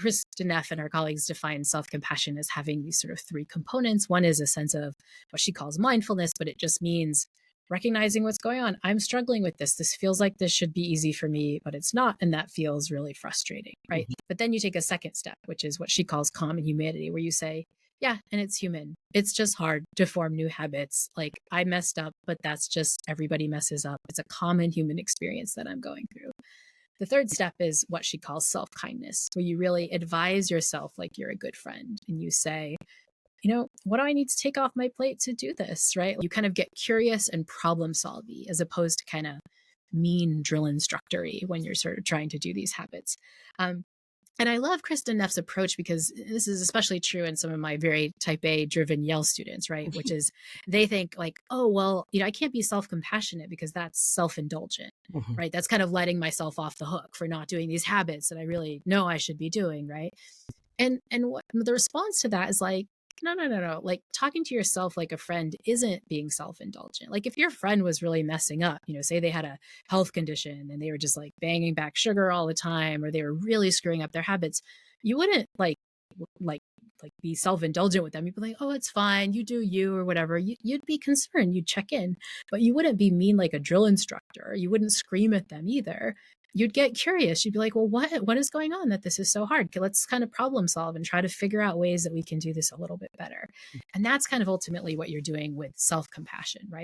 Kristen Neff and her colleagues define self-compassion as having these sort of three components. One is a sense of what she calls mindfulness, but it just means recognizing what's going on. I'm struggling with this. This feels like this should be easy for me, but it's not. And that feels really frustrating, right? But then you take a second step, which is what she calls common humanity, where you say, yeah, and it's human. It's just hard to form new habits. Like, I messed up, but that's just everybody messes up. It's a common human experience that I'm going through. The third step is what she calls self-kindness, where you really advise yourself like you're a good friend and you say, what do I need to take off my plate to do this, right? You kind of get curious and problem solving as opposed to kind of mean drill instructory when you're sort of trying to do these habits. And I love Kristen Neff's approach because this is especially true in some of my very type A driven Yale students, right? Which is they think like, oh, well, I can't be self-compassionate because that's self-indulgent, right? That's kind of letting myself off the hook for not doing these habits that I really know I should be doing, right? And what the response to that is like, no. Like, talking to yourself like a friend isn't being self-indulgent. Like, if your friend was really messing up, say they had a health condition and they were just like banging back sugar all the time, or they were really screwing up their habits, you wouldn't like be self-indulgent with them. You'd be like, oh, it's fine. You do you, or whatever. You'd be concerned. You'd check in, but you wouldn't be mean like a drill instructor. You wouldn't scream at them either. You'd get curious. You'd be like, well, what is going on that this is so hard? Let's kind of problem solve and try to figure out ways that we can do this a little bit better. And that's kind of ultimately what you're doing with self-compassion, right?